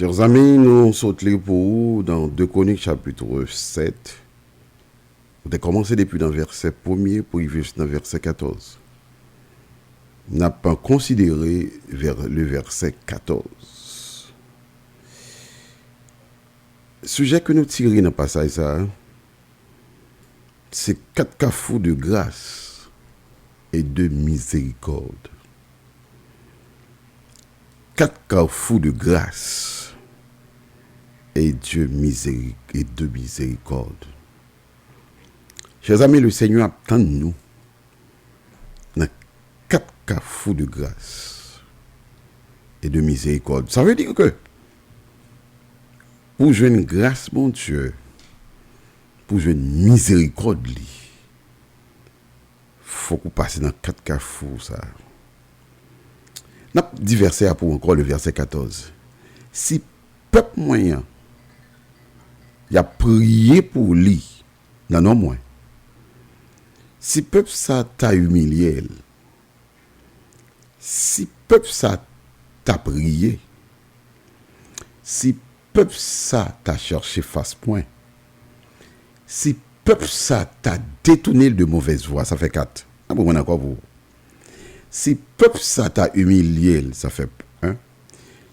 Chers amis, nous sommes pour vous dans 2 Chroniques chapitre 7. Vous avez commencé depuis le verset 1er pour arriver jusqu'au verset 14. On n'a pas considéré vers le verset 14. Le sujet que nous tirons dans le passage, c'est 4 carrefours de grâce et de miséricorde. 4 carrefours de grâce et de miséricorde. Chers amis, le Seigneur attend de nous dans 4 carrefours de grâce et de miséricorde. Ça veut dire que pour jouer une grâce, mon Dieu, pour jouer une miséricorde, il faut qu'on passe dans 4 carrefours. Ça. N'a dit verset pour encore le verset 14. Si peuple moyen il a prié pour lui, non moins. Si peuple ça t'a humilié, si peuple ça t'a prié, si peuple ça t'a cherché face point, si peuple ça t'a détourné de mauvaise voie, ça fait 4. Ah bon, encore vous. Si peuple ça t'a humilié, ça fait 1.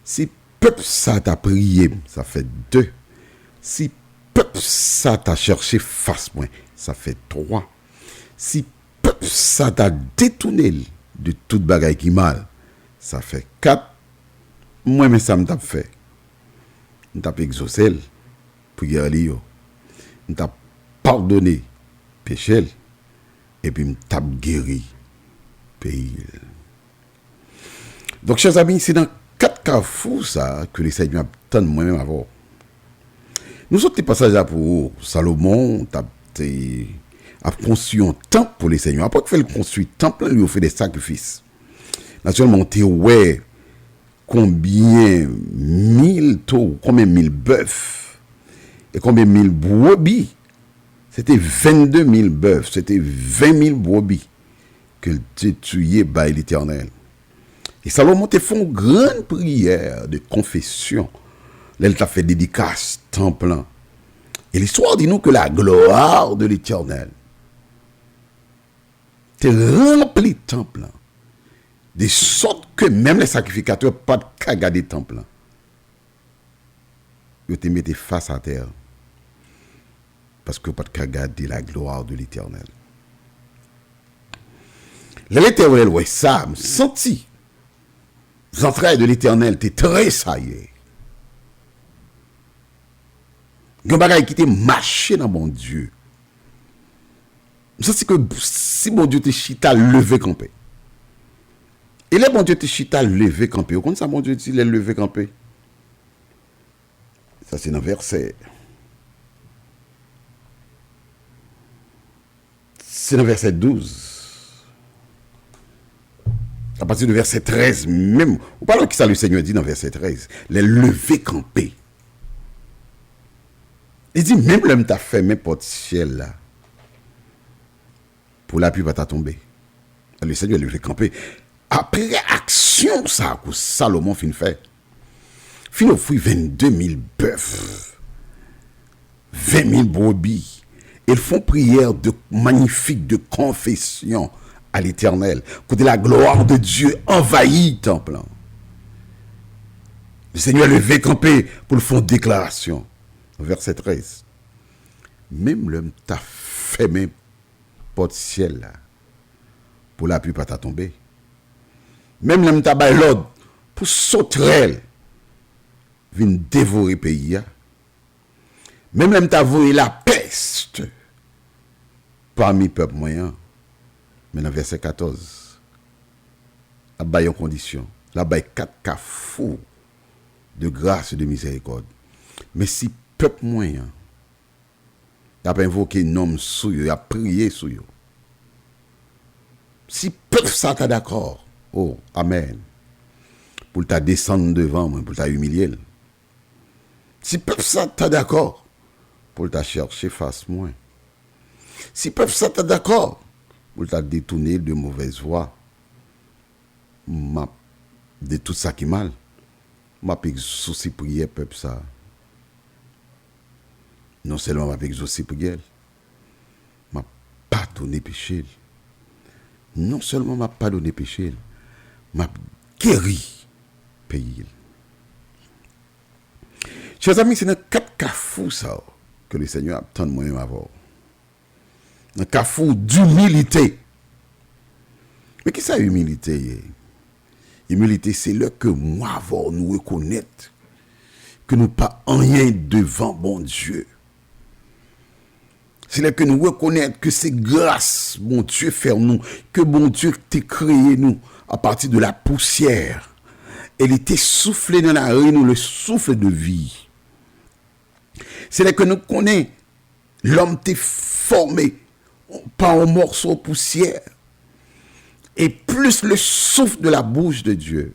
Si peuple ça t'a prié, ça fait 2. Si peuple ça t'a cherché face point, ça fait 3. Si peuple ça t'a détourné de toute bagaille qui mal, ça fait 4. Moi, mais ça m'a fait. M't'a exaucé prière li yo. M't'a pardonné péché et puis m't'a guéri pays. Donc, chers amis, c'est dans 4 carrefours ça que les Seigneurs attendent moi-même avant. Nous autres, passages là pour Salomon, a construit un temple pour les Seigneurs. Après qu'il fait construire un temple, il lui a fait des sacrifices. Naturellement, tu ouais, combien 1000 taureaux, combien 1000 bœufs et combien 1000 brebis. C'était 22 000 bœufs, c'était 20 000 brebis que tu tué par l'Éternel. Et Salomon te fait une grande prière de confession. Là, il t'a fait dédicace, temple. Et l'histoire dit nous que la gloire de l'Éternel te remplit temple. De sorte que même les sacrificateurs pas de qu'à garder temple. Ils te mettent face à terre. Parce que pas de qu'à garder la gloire de l'Éternel. L'Éternel, ouais, ça, me senti. Les entrailles de l'Éternel, t'es tressaillé. Il y a un bagage qui t'est marché dans mon Dieu. Je sens que si mon Dieu te chita levé campé. Et là, mon Dieu te chita levé campé. Vous comprenez ça, mon Dieu, il est levé campé. Ça, c'est dans verset. C'est dans verset 12. À partir du verset 13, même. Vous parlez qui ça le Seigneur dit dans verset 13. Les levés campés. Il dit, même l'homme t'a fait mes portes ciel là. Pour la pluie va t'a tomber. Le Seigneur levé campé. Après action, ça, que Salomon fin fait. Fin offrit 22 000 bœufs. 20 000 brebis. Ils font prière de magnifique de confession à l'Éternel. Côté la gloire de Dieu envahit le temple. Le Seigneur levé campé pour le faire déclaration. Verset 13. Même l'homme t'a fermé porte ciel là. Pour la pluie pas t'a tomber. Même l'homme t'a baillé l'ordre pour sauterelle vient dévorer pays. Même l'homme t'a voué la peste parmi peuple moyen. Mais dans verset 14, la baille en condition, la baille 4 carrefours de grâce et de miséricorde. Mais si peuple moyen n'a pas invoqué nom sous eux, il a prié sous eux. Si peuple ça t'a d'accord, oh, amen, pour t'a descendre devant moi, pour t'a humilier. Si peuple ça t'a d'accord, pour t'a chercher face moi. Si peuple ça t'a d'accord, pour t'a détourner de mauvaise voie, de tout ça qui est mal, m'a exaucé prière peuple ça. Non seulement m'a exaucé prière, m'a pardonné péché. Non seulement m'a pardonné péché, m'a guéri pays. Chers amis, c'est dans 4 cafous ça que le Seigneur attend de moi-même avoir. Un cafou d'humilité. Mais qu'est-ce que c'est humilité? Humilité, c'est là que moi avoir nous reconnaître que nous pas rien devant bon Dieu. C'est là que nous reconnaître que c'est grâce, bon Dieu, faire nous, que bon Dieu t'a créé nous à partir de la poussière. Elle était soufflée dans la rue, nous, le souffle de vie. C'est là que nous connaissons l'homme t'est formé par un morceau de poussière. Et plus le souffle de la bouche de Dieu.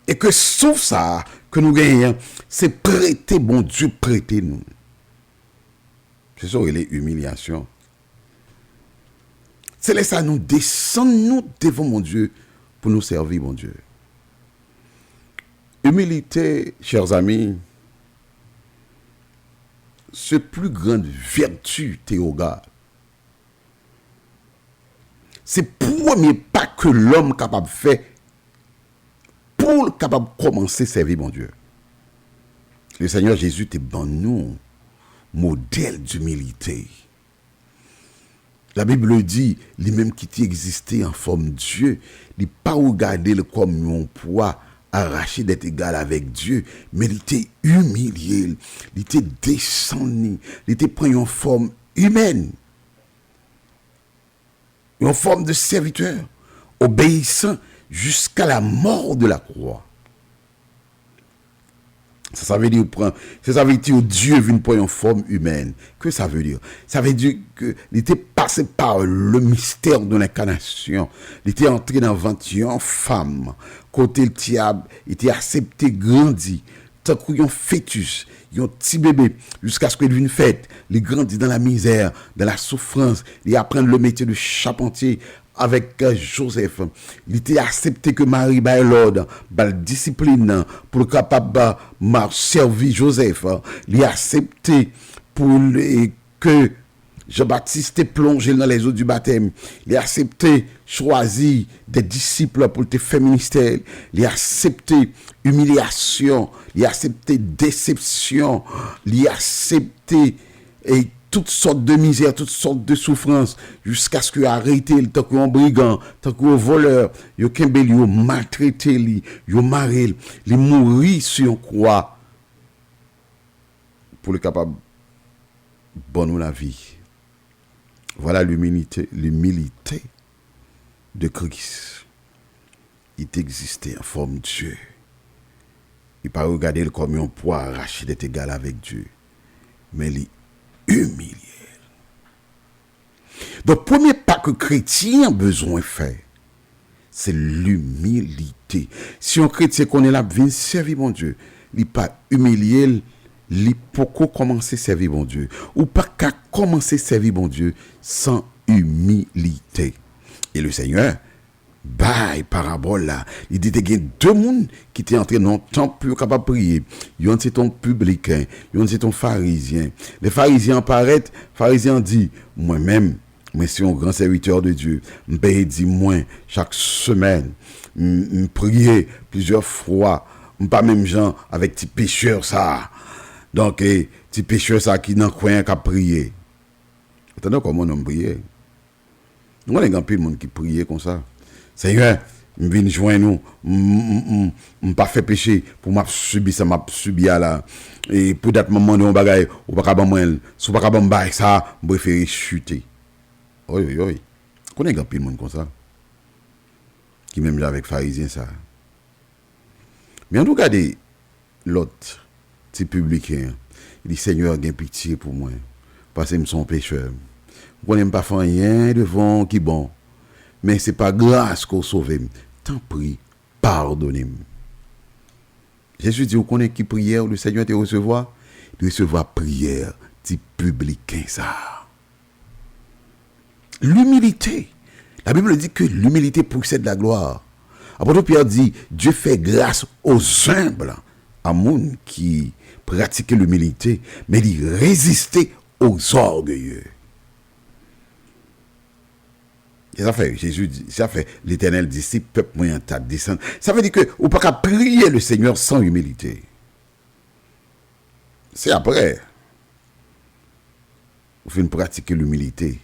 Et que souffle ça que nous gagnons, c'est prêter, bon Dieu, prêter nous. C'est ça, il est humiliation. C'est là ça nous descend nous devant mon Dieu pour nous servir, mon Dieu. Humilité, chers amis, c'est plus grande vertu théogale. C'est le premier pas que l'homme capable de faire pour capable de commencer à servir mon Dieu. Le Seigneur Jésus est bon nous, modèle d'humilité. La Bible dit, lui-même qui existait en forme de Dieu, il n'a pas regardé comme un poids arraché d'être égal avec Dieu, mais il était humilié, il était descendu, il était pris en forme humaine. En forme de serviteur, obéissant jusqu'à la mort de la croix. Ça veut dire que Dieu vient prendre en forme humaine. Que ça veut dire? Ça veut dire qu'il était passé par le mystère de l'incarnation. Il était entré dans le ventre d'une femme. Côté le diable, il était accepté, grandi. Tant qu'il y a un fœtus, il y a un petit bébé, jusqu'à ce qu'il devienne fait. Il grandit dans la misère, dans la souffrance. Il apprend le métier de charpentier avec Joseph. Il était accepté que Marie baille l'ordre, la discipline pour capable servir Joseph. Il est accepté pour que Jean-Baptiste est plongé dans les eaux du baptême. Il a accepté, choisi des disciples pour te faire ministère. Il a accepté humiliation. Il a accepté déception. Il a accepté toutes sortes de misères, toutes sortes de souffrances, jusqu'à ce qu'il a arrêté, tant qu'un brigand, tant qu'un voleur, il a maltraité, il a marré, il a mouru sur une croix pour le capable de bonne la vie. Voilà l'humilité de Christ. Il existait en forme de Dieu. Il n'a pas regardé comme un poids arraché d'être égal avec Dieu. Mais il est humilié. Donc, premier pas que chrétien a besoin de faire, c'est l'humilité. Si un chrétien connaît la vie, servir mon Dieu, il n'est pas humilié. Il peut commencer à servir mon Dieu. Ou pas qu'à commencer à servir mon Dieu sans humilité. Et le Seigneur, parabole là, il dit qu'il y a 2 personnes qui étaient entrés dans le temple capable de prier. Yon c'est ton publicain, yon c'est ton pharisien. Les pharisiens apparaissent, les pharisiens disent, moi-même, je suis un grand serviteur de Dieu. Je paye 10 moins chaque semaine. Je prie plusieurs fois. Je pas même gens avec des pécheurs ça. Donc, petit pécheur ça qui n'en croit qu'à prier. Attendez comment on prie. Nous avons un peu de monde qui prie comme ça. Seigneur, je viens joindre nous, je pas fait péché pour m'a subi ça, m'a subi là. Et pour d'être moment de bagaille, ou pas capable moi, si pas capable bailler ça, je préfère chuter. Oui. On a un peu de monde comme ça. Qui même avec pharisien ça. Mais on regarde l'autre petit publicain, il dit Seigneur, gain pitié pour moi parce que je suis un pécheur. Je n'aime pas faire rien devant qui bon. Mais ce n'est pas grâce qu'on sauve. Tant prie, pardonnez-moi. Jésus dit, vous connaissez qui prière, le Seigneur te recevoir? Il recevra prière, petit publicain ça. L'humilité. La Bible dit que l'humilité possède la gloire. Apôtre Pierre dit, Dieu fait grâce aux humbles, à monde qui pratiquait l'humilité, mais il résistait aux orgueilleux. Et ça fait, Jésus dit, ça fait, l'Éternel dit, si peuple moyen t'a descendu. Ça veut dire que, ou pas qu'à prier le Seigneur sans humilité. C'est après. Vous faites pratiquer l'humilité.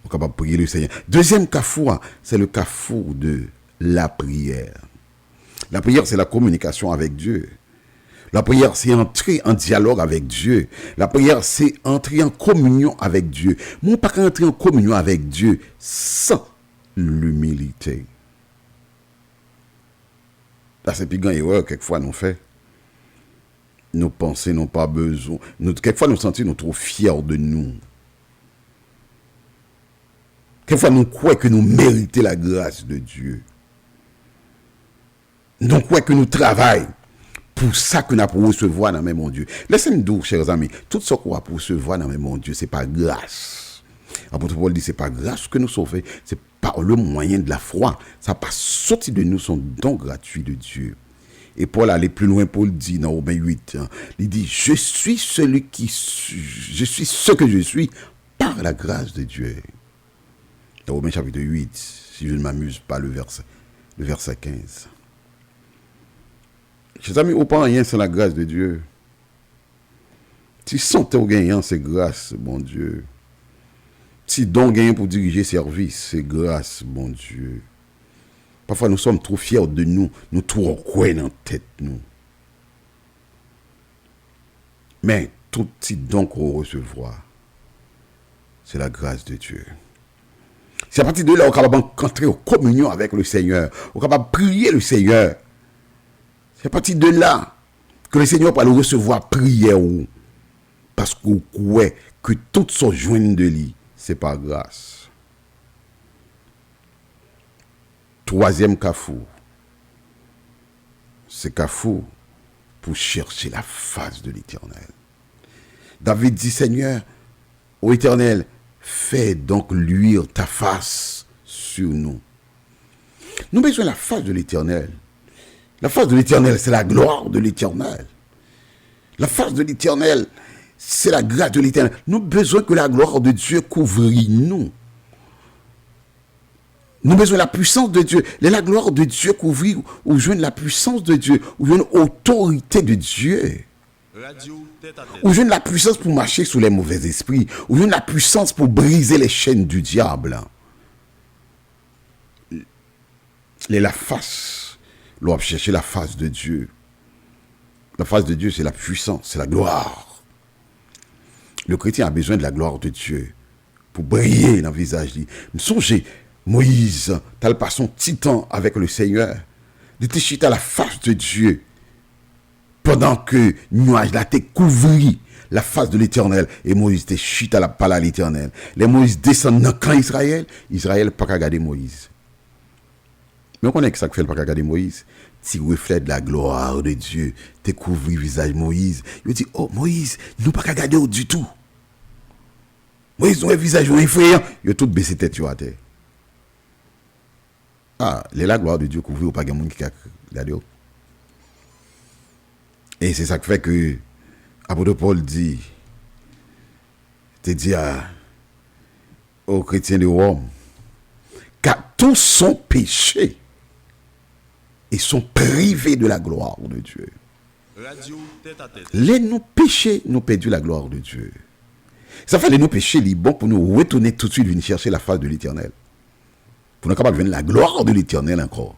Vous êtes capable de prier le Seigneur. Deuxième carrefour, c'est le carrefour de la prière. La prière, c'est la communication avec Dieu. La prière, c'est entrer en dialogue avec Dieu. La prière, c'est entrer en communion avec Dieu. Moi, pas qu'entrer en communion avec Dieu sans l'humilité. Là, c'est plus grand erreur, quelquefois, nous fait. Nos pensées n'ont pas besoin. Quelquefois, nous sentons nous trop fiers de nous. Quelquefois, nous croyons que nous méritons la grâce de Dieu. Nous croyons que nous travaillons pour ça que nous avons recevoir dans mon Dieu. Laissez-nous dire, chers amis, tout ce qu'on a pour recevoir dans mon Dieu, ce n'est pas grâce. Apôtre Paul dit, ce n'est pas grâce que nous sauvons, c'est par le moyen de la foi. Ça n'a pas sorti de nous son don gratuit de Dieu. Et Paul allait plus loin, Paul dit dans Romains 8, il dit, je suis ce que je suis par la grâce de Dieu. Dans Romains chapitre 8, si je ne m'amuse pas, le verset 15. Chers amis, au pas rien, c'est la grâce de Dieu. Si santé au gagnant, c'est grâce, bon Dieu. Si don gagnant pour diriger service, c'est grâce, bon Dieu. Parfois, nous sommes trop fiers de nous, nous trop croyons dans la tête, nous. Mais tout petit don qu'on recevra, c'est la grâce de Dieu. C'est à partir de là, on est capable d'entrer en communion avec le Seigneur. On est capable de prier le Seigneur. C'est à partir de là que le Seigneur va le recevoir prière. Parce qu'on croit que tout son joint de lui, c'est par grâce. Troisième carrefour. C'est carrefour pour chercher la face de l'Éternel. David dit, Seigneur, ô Éternel, fais donc luire ta face sur nous. Nous avons besoin de la face de l'Éternel. La face de l'Éternel, c'est la gloire de l'Éternel. La face de l'Éternel, c'est la grâce de l'Éternel. Nous avons besoin que la gloire de Dieu couvre nous. Nous avons besoin de la puissance de Dieu. La gloire de Dieu couvre ou joindre la puissance de Dieu, ou joindre l'autorité de Dieu. Ou joindre la puissance pour marcher sous les mauvais esprits, ou joindre la puissance pour briser les chaînes du diable. La face. L'on va chercher la face de Dieu. La face de Dieu, c'est la puissance, c'est la gloire. Le chrétien a besoin de la gloire de Dieu pour briller dans le visage. Songez, Moïse, t'as pas son titan avec le Seigneur. Il était chita à la face de Dieu pendant que nuage là t'est couvri la face de l'Éternel et Moïse était chita à la parole à l'Éternel. Les Moïse descendent dans le camp Israël n'a pas qu'à regarder Moïse. Mais on connaît que ça fait le pas regarder Moïse. Si reflet de la gloire de Dieu te couvre le visage de Moïse, il dit, oh Moïse, il n'a pas qu'à regarder du tout. Moïse, son visage effrayant, il a tout baissé tête à terre. Ah, la gloire de Dieu couvre, ou pas de monde qui a regardé. Et c'est ça qui fait que apôtre Paul dit, aux chrétiens de Rome, car tous sont péchés et sont privés de la gloire de Dieu. Les nous péchés, nous perdu la gloire de Dieu. Ça fait les nous péchés, les bons pour nous retourner tout de suite venir chercher la face de l'Éternel. Pour nous capable de venir la gloire de l'Éternel encore.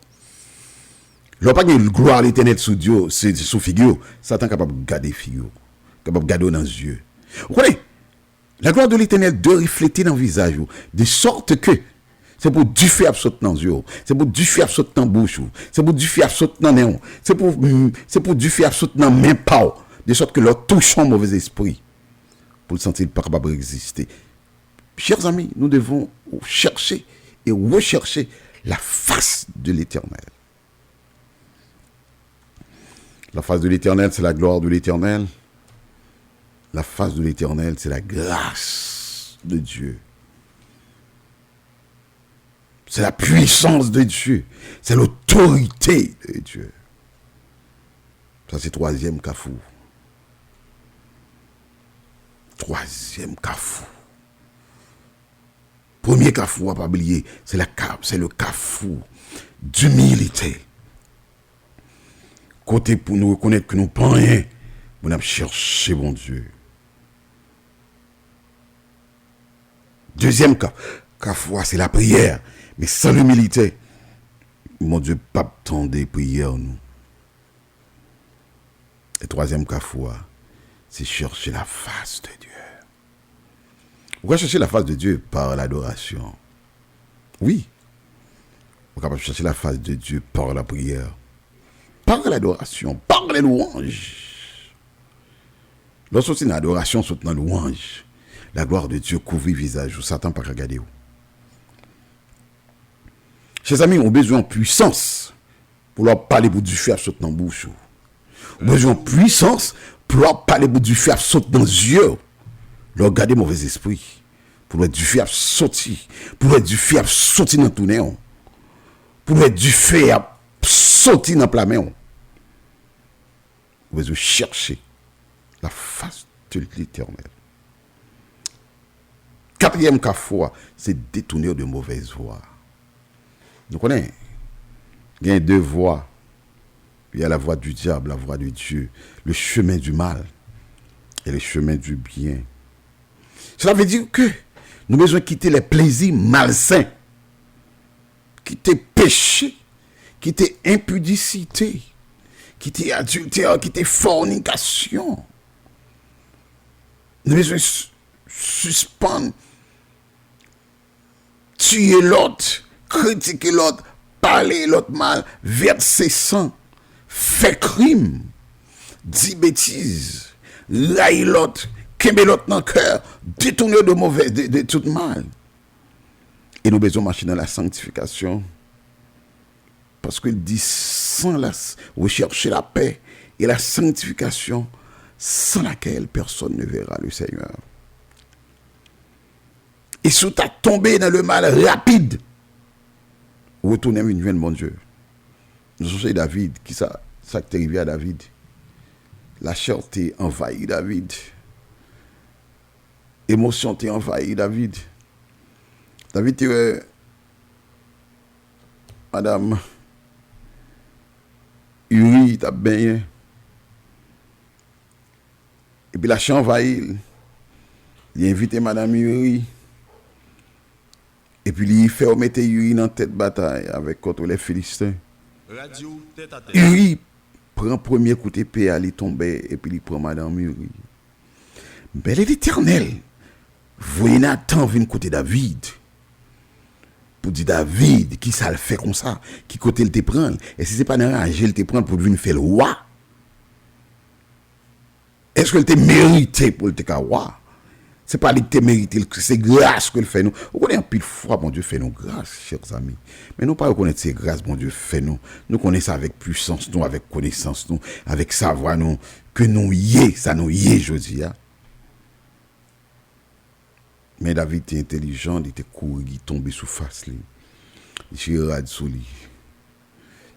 L'on pas de gloire de l'Éternel sous Dieu, c'est sous figure, Satan capable de garder figure, capable de garder dans les yeux. Vous connaissez, la gloire de l'Éternel doit refléter dans le visage, de sorte que c'est pour du feu absolu dans les yeux, c'est pour du feu absolu dans la bouche, c'est pour du feu absolu dans les néons, c'est pour du feu absolu dans les mains, de sorte que leur touchant mauvais esprit, pour le sentir pas capable d'exister. Chers amis, nous devons chercher et rechercher la face de l'Éternel. La face de l'Éternel, c'est la gloire de l'Éternel. La face de l'Éternel, c'est la grâce de Dieu. C'est la puissance de Dieu. C'est l'autorité l'autorité de Dieu. Ça, c'est troisième carrefour. Troisième carrefour. Premier carrefour, à pas oublier, c'est le carrefour d'humilité. Côté pour nous reconnaître que nous ne pas rien, nous avons cherché mon Dieu. Deuxième carrefour, c'est la prière. Mais sans l'humilité, mon Dieu, pas tant des prières, nous. Et troisième carrefour, c'est chercher la face de Dieu. Pourquoi chercher la face de Dieu? Par l'adoration. Oui. On peut chercher la face de Dieu par la prière, par l'adoration, par les louanges. Lorsque c'est une adoration, c'est une louange. La gloire de Dieu couvre le visage où Satan pas regarder. Chers amis, on a besoin de puissance pour leur parler bout du feu à sauter dans la bouche. On a besoin de puissance pour leur parler bout du feu à sauter dans les yeux. Leur garder mauvais esprit. Pour être du feu à sauter. Pour être du feu à sauter dans tout néant. Pour être du feu à sauter dans la main. On a besoin de chercher la face de l'Éternel. Quatrième carrefour, c'est détourner de mauvaises voies. Nous connaissons. Il y a deux voies. Il y a la voie du diable, la voie de Dieu. Le chemin du mal et le chemin du bien. Cela veut dire que nous devons quitter les plaisirs malsains. Quitter péché. Quitter impudicité. Quitter adultère. Quitter fornication. Nous devons suspendre. Tuer l'autre. Critiquer l'autre. Parler l'autre mal. Verser sang. Faire crime. Dire bêtises. Railler l'autre. Qu'aimer l'autre dans le cœur, détourner de mauvais, de tout mal. Et nous besoin marcher dans la sanctification. Parce qu'il dit, sans la rechercher la paix et la sanctification, sans laquelle personne ne verra le Seigneur. Et si tu as tombé dans le mal rapide, retournez une veine, mon Dieu. Nous sommes David, qui ça t'est arrivé à David. La chair t'est envahi David. Émotion t'est envahi David. David t'est Madame Uri t'a bien. Et puis la chair envahi. Il a invité Madame Uri. Et puis il fait remettre Uri dans tête bataille avec contre les Philistins. Uri prend premier coup d'épée, il tombe et puis il prend Madame Uri. Mais l'Éternel, voyez Nathan venir côté David. Pour dire David, qui ça le fait comme ça? Qui côté il te prend? Et si ce n'est pas dans la rage, il te prend pour venir faire le roi? Est-ce qu'il te mérité pour le faire roi? Ce n'est pas lui qui te mérité, c'est grâce qu'il fait nous. Vous connaissez un pile fois, mon Dieu fait nous grâce, chers amis. Mais nous pas reconnaître ces grâces, mon Dieu fait nous. Nous connaissons avec puissance, nous, avec connaissance, nous, avec savoir, nous, que nous y est, ça nous y est, je dis. Mais David était intelligent, il était couru, il tombé sous face. Il s'est sous lui.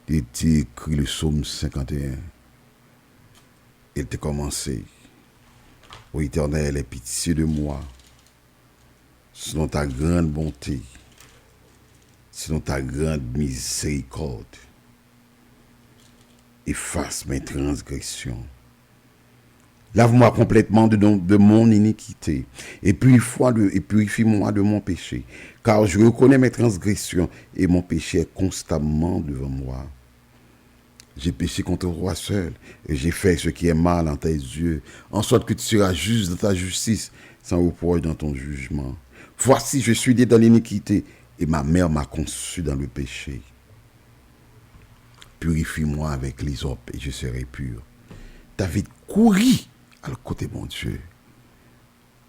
Il était écrit le psaume 51. Il était commencé. Ô Éternel, aie pitié de moi, selon ta grande bonté, selon ta grande miséricorde. Efface mes transgressions. Lave-moi complètement de mon iniquité et purifie-moi de mon péché, car je reconnais mes transgressions et mon péché est constamment devant moi. J'ai péché contre le roi seul et j'ai fait ce qui est mal en tes yeux, en sorte que tu seras juste dans ta justice, sans reproche dans ton jugement. Voici, je suis né dans l'iniquité et ma mère m'a conçu dans le péché. Purifie-moi avec l'hysope et je serai pur. David courit à le côté de mon Dieu,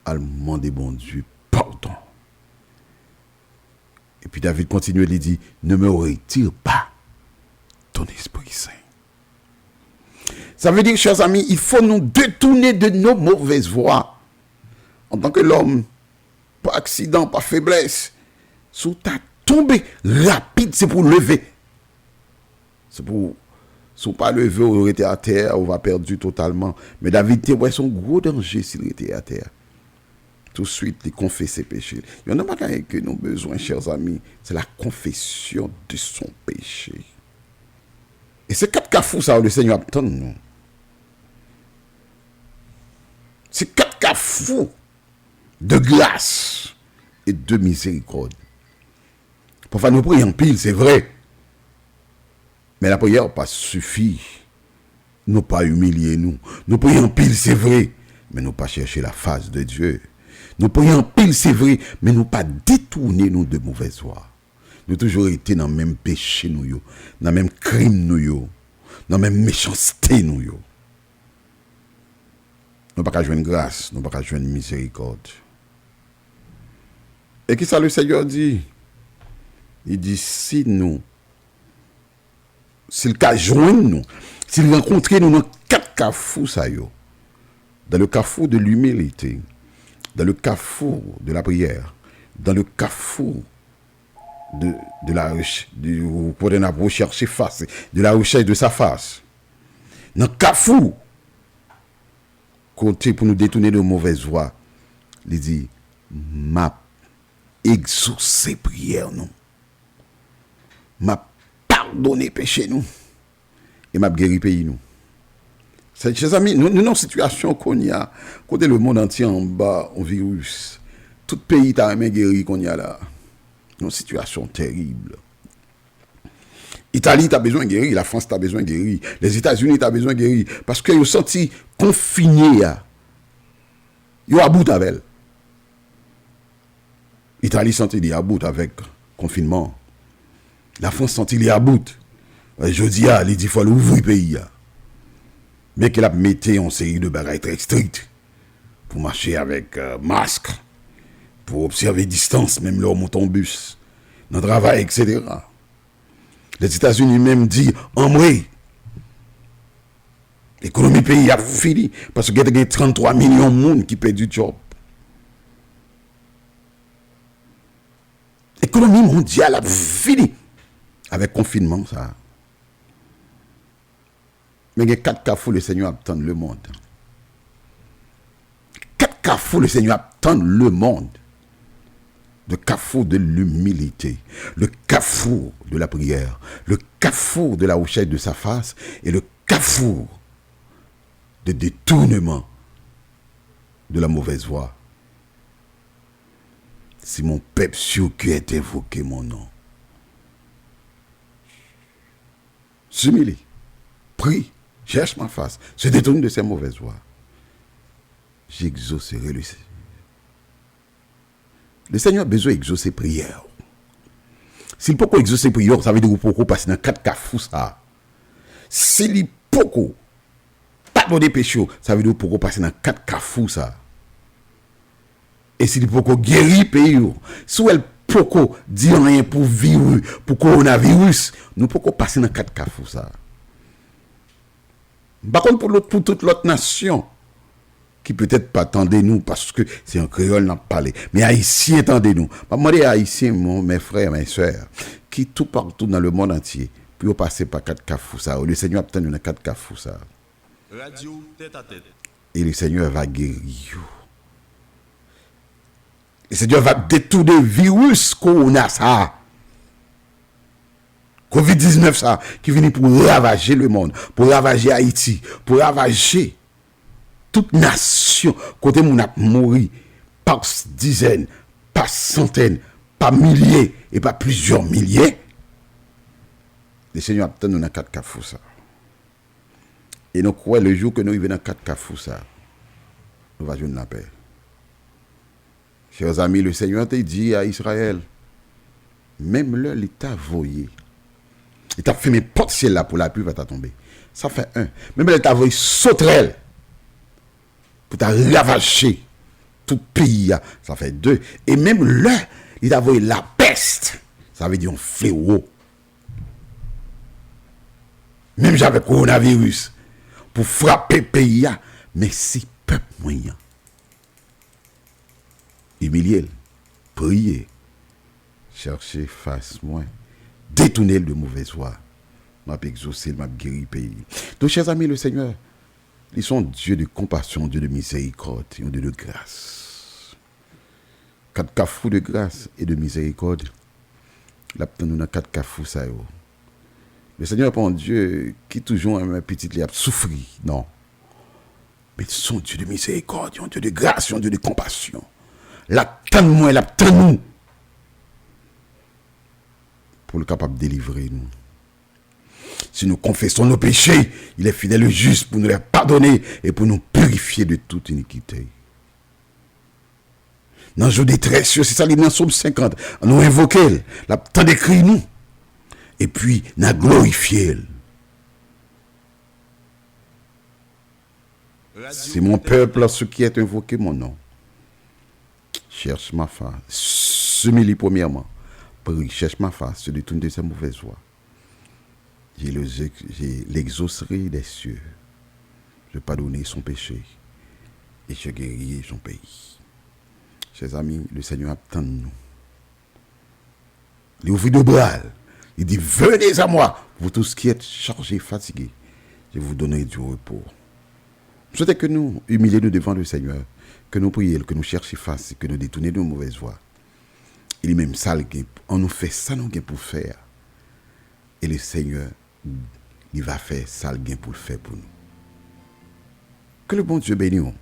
à le demander mon Dieu pardon. Et puis David continue et lui dit, ne me retire pas ton Esprit Saint. Ça veut dire, chers amis, il faut nous détourner de nos mauvaises voies. En tant que l'homme, pas accident, pas faiblesse. Sous ta tombée rapide, c'est pour lever. C'est pour, si on pas levé, on aurait été à terre, on va perdu totalement. Mais David était ouais, son gros danger s'il était à terre. Tout de suite, il confesse ses péchés. Il y en a pas que nous avons besoin, chers amis, c'est la confession de son péché. Et c'est 4 cafous, ça, le Seigneur attend nous. C'est 4 cafous de grâce et de miséricorde. Parfois, nous prions pile, c'est vrai. Mais la prière n'a pas suffi. Nous pas humilier nous. Nous prions pile, c'est vrai. Mais nous pas chercher la face de Dieu. Nous prions pile, c'est vrai. Mais nous pas détourner nous de mauvaises voies. Nous toujours été dans le même péché, nous, dans le même crime, nous, dans la même méchanceté, nous. Nous pas qu'à jouer une grâce, nous pas qu'à jouer une miséricorde. Et qui ça le Seigneur dit? Il dit, si nous, s'il cas joindre nous, s'il rencontre nous dans 4 carrefours, ça yo, dans le carrefour de l'humilité, dans le carrefour de la prière, dans le carrefour de la recherche face, de la recherche de sa face, dans le carrefour, côté pour nous détourner de mauvaises voies, il dit, m'a exaucé prière nous, m'a pardonné péché nous, et m'a guéri pays nous. Chers amis, nous avons une situation qu'on y a, côté le monde entier en bas, en virus, tout pays t'a même guéri qu'on y a là. Une situation terrible. L'Italie t'a besoin de guérir, la France t'a besoin de guérir, les États-Unis t'a besoin de guérir, parce qu'ils ont senti confinés. Ils ont à bout avec elle. L'Italie senti il à bout avec confinement. La France senti il à bout. Je dis, il dit qu'il faut ouvrir le pays. Mais qu'elle a mis en série de bagages très strictes pour marcher avec masque, pour observer distance, même leur montant en bus, dans le travail, etc. Les États-Unis même dit, en vrai, l'économie pays a fini parce qu'il y a 33 millions de monde qui perdent du job. L'économie mondiale a fini avec confinement, ça. Mais il y a 4 carrefours, le Seigneur attend le monde. 4 carrefours, le Seigneur attend le monde. Le carrefour de l'humilité, le carrefour de la prière, le carrefour de la recherche de sa face et le carrefour de détournement de la mauvaise voie. Si mon peuple sur qui est invoqué mon nom, s'humilie, prie, cherche ma face, se détourne de ses mauvaises voies, j'exaucerai le Seigneur. Le Seigneur a besoin d'exaucer prière. S'il peut exaucer prière, ça veut dire qu'il peut passer dans 4 carrefours ça. S'il peut pardonner péché, ça veut dire qu'il peut passer dans 4 carrefours ça. Et s'il peut guérir pays, si elle peut dire rien pour virus, pour coronavirus, nous pouvons passer dans 4 carrefours ça. Par contre, pour toute l'autre nation, qui peut-être pas attendez nous parce que c'est un créole n'a pas parlé, mais haïtiens attendez-nous. Moi les haïtiens, mes frères, mes soeurs, qui tout partout dans le monde entier, puis passer par 4 carrefours ça. Le Seigneur attend nous dans 4 carrefours ça. Radio tête à tête. Et le Seigneur va guérir. Le Seigneur va détourner le virus qu'on a ça. Covid-19 ça, qui vient pour ravager le monde, pour ravager Haïti, pour ravager toute nation, côté moun a mouri par dizaines, par centaines, par milliers et par plusieurs milliers. Le Seigneur attend nous dans 4 carrefours ça. Et nous croyons le jour que nous vivons dans 4 carrefours ça, nous allons jouer la paix. Chers amis, le Seigneur t'a dit à Israël, même là, l'État voyé. Il t'a fait mes portes ciel là pour la pluie va tomber. Ça fait 1. Même l'État voyé sauterelle pour t'a ravager tout pays. Ça fait 2. Et même là, il t'a voyé la peste. Ça veut dire un fléau. Même j'avais coronavirus pour frapper pays. Mais si peuple moyen. Humilier, prier, chercher face moins, détourner de mauvaise voie, m'a exaucé, m'a guéri pays. Donc, chers amis, le Seigneur, ils sont Dieu de compassion, Dieu de miséricorde, et Dieu de grâce. Quatre cafous de grâce et de miséricorde. Là, nous avons quatre cafous, ça. Le Seigneur n'est pas un Dieu qui toujours un petit liable souffrir, non. Mais son Dieu de miséricorde, un Dieu de grâce, un Dieu de compassion. L'attend moi, l'attend nous. Pour le capable de délivrer nous. Si nous confessons nos péchés, il est fidèle et juste pour nous les pardonner et pour nous purifier de toute iniquité. Dans le jour de détresse, c'est ça, dans Psaume 50, nous invoquons, l'attend d'écrire nous. Et puis, nous glorifier. C'est mon peuple, ce qui est invoqué mon nom. Cherche ma face. Semez-les premièrement. Prie, cherche ma face, se détourne de sa mauvaise voie. J'ai l'exaucerai des cieux. Je pardonnerai son péché. Et je guérirai son pays. Chers amis, le Seigneur attend nous. Il ouvre de bras. Il dit, venez à moi, vous tous qui êtes chargés, fatigués. Je vous donnerai du repos. Je souhaite que nous humilions devant le Seigneur, que nous prions, que nous cherchions face, que nous détournions de mauvaises voies. Il est même ça, on nous fait ça, nous pour faire. Et le Seigneur, il va faire ça, pour le faire pour nous. Que le bon Dieu bénisse,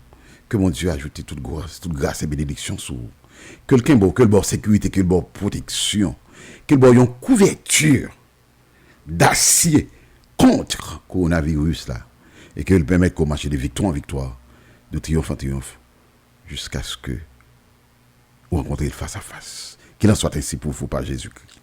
que mon Dieu ajoute toute grâce et bénédiction sur vous. Que le bon sécurité, que le bon protection, que le bon une couverture d'acier contre le coronavirus là. Et qu'il permette qu'on marche de victoire en victoire, de triomphe en triomphe, jusqu'à ce que vous rencontrez face à face. Qu'il en soit ainsi pour vous par Jésus-Christ.